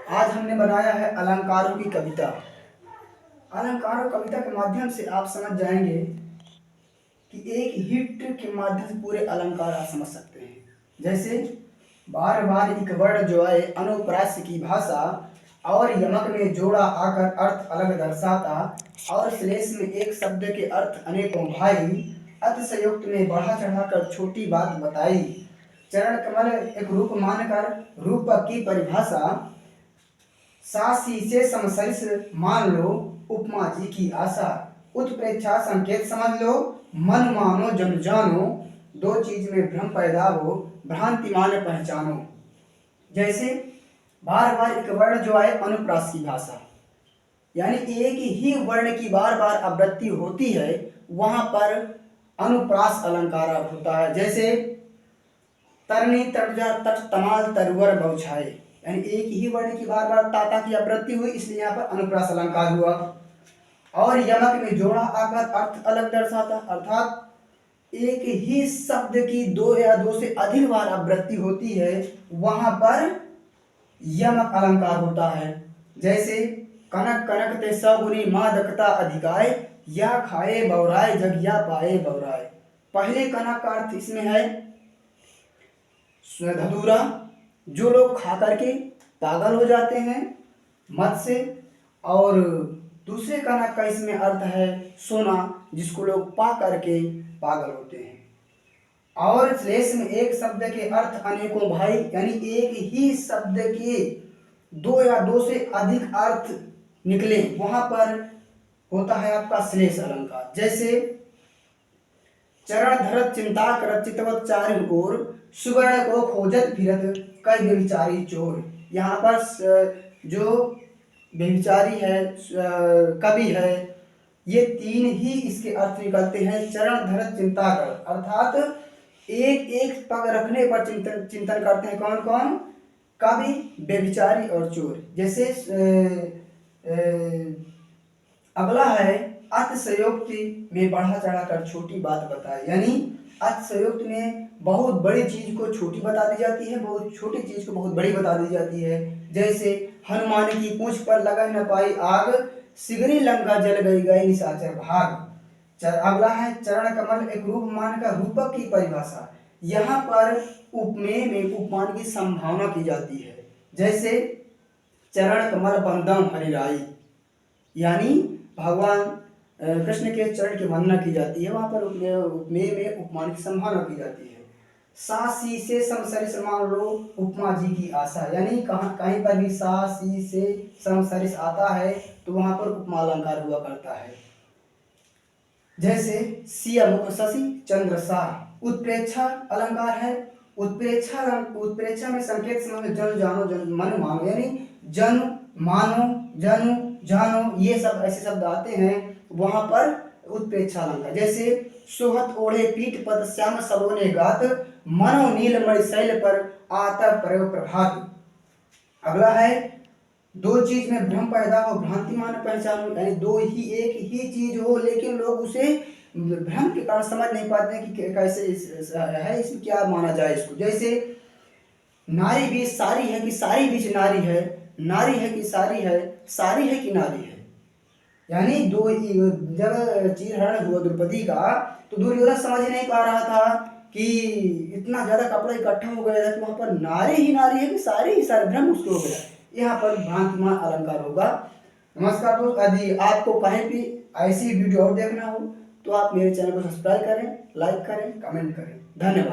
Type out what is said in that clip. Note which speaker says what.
Speaker 1: आज हमने बनाया है अलंकारों की कविता। अलंकारों कविता के माध्यम से आप समझ जाएंगे कि एक हिट के माध्यम से पूरे अलंकार आप समझ सकते हैं। जैसे बार बार एक वर्ण जो आए अनुप्रास की भाषा, और यमक में जोड़ा आकर अर्थ अलग दर्शाता, और श्लेष में एक शब्द के अर्थ अनेकों भाई, अतिशयोक्त में बढ़ा चढ़ाकर छोटी बात बताई, चरण कमल एक रूप मानकर रूप की परिभाषा, सासी से समसरिस मान लो उपमा जी की आशा, उत्प्रेक्षा संकेत समझ लो मन मानो जन जानो, दो चीज में भ्रम पैदा हो भ्रांति मान पहचानो। जैसे बार बार एक वर्ण जो है अनुप्रास की भाषा, यानी एक ही वर्ण की बार बार आवृत्ति होती है, वहां पर अनुप्रास अलंकार होता है। जैसे तरनी तट जा तट तमाल तरवर बौछाए, यानी एक ही वर्ण की बार बार ताता की आवृत्ति हुई, इसलिए यहाँ पर अनुप्रास अलंकार हुआ। और यमक में जोड़ा आकर अर्थ अलग दर्शाता, अर्थात एक ही शब्द की दो या दो से अधिक बार आवृत्ति होती है, वहां पर यमक अलंकार होता है। जैसे कनक कनक ते सगुनी मादकता अधिकाय, या खाए बौराय जग या पाए बौराय। पहले कनक का अर्थ इसमें है धतूरा, जो लोग खा करके पागल हो जाते हैं मद से, और दूसरे कनक का इसमें अर्थ है सोना, जिसको लोग पा करके पागल होते हैं। और श्लेष में एक शब्द के अर्थ अनेकों भाई, यानी एक ही शब्द के दो या दो से अधिक अर्थ निकले, वहां पर होता है आपका श्लेष अलंकार। जैसे चरण धरत चिंता करत चितवत चारि ओर, सुवर्ण को खोजत फिरत कई व्यभिचारी चोर। यहाँ पर जो व्यभिचारी है कवि है, ये तीन ही इसके अर्थ निकलते हैं। चरण धरत चिंता कर, अर्थात एक एक पग रखने पर चिंतन करते हैं। कौन कौन? कवि, व्यभिचारी और चोर। जैसे अगला है अतिशयोक्ति में बढ़ा चढ़ाकर छोटी बात बताए, यानी अतिशयोक्ति में बहुत बड़ी चीज को छोटी बता दी जाती है, बहुत छोटी चीज को बहुत बड़ी बता दी जाती है। जैसे हनुमान की पूंछ पर लगा न पाई आग, सिगरी लंका जल गई गए निशाचर भाग। अगला है चरण कमल एक रूप मान का रूपक की परिभाषा। यहाँ पर उपमेय में उपमान की संभावना की जाती है। जैसे चरण कमल बंदम हरिराई, यानी भगवान कृष्ण के चरण की वंदना की जाती है, वहां पर उपमेय में उपमान की संभावना की जाती है। सा सी से समसरिस मान लो उपमा जी की आशा, यानी कहीं पर भी सा सी से समसरिस आता है तो वहां पर उपमा अलंकार हुआ करता है। जैसे सिया मुख शशि चंद्र शाह, उत्प्रेक्षा अलंकार है। उत्प्रेक्षा में संकेत समझ जन जानो जन मन मानो, यानी जन मानो जनु जानो, ये सब ऐसे शब्द आते हैं, वहां पर उत्प्रेक्षा अलंकार। जैसे सोहत ओढ़े पीठ पद श्याम सलोने गात, मनो नीलमणि शैल पर आता प्रयोग प्रभात। अगला है दो चीज में भ्रम पैदा हो भ्रांति मान पहचानो, यानी दो ही एक ही चीज हो लेकिन लोग उसे भ्रम के कारण समझ नहीं पाते हैं कि कैसे है, इसमें क्या माना जाए इसको। जैसे नारी बीच सारी है कि सारी बीच नारी है, नारी है कि सारी है, सारी है कि नारी है। यानी दो, जब चीरहरण हुआ द्रौपदी का तो दुर्योधन समझ नहीं पा रहा था कि इतना ज्यादा कपड़ा इकट्ठा हो गया था कि वहां पर नारी ही नारी है कि सारी ही सारे, भ्रम उसको हो गया। यहाँ पर भ्रांतिमान अलंकार होगा। नमस्कार दोस्तों, यदि आपको कहीं भी ऐसी वीडियो और देखना हो तो आप मेरे चैनल को सब्सक्राइब करें, लाइक करें, कमेंट करें। धन्यवाद।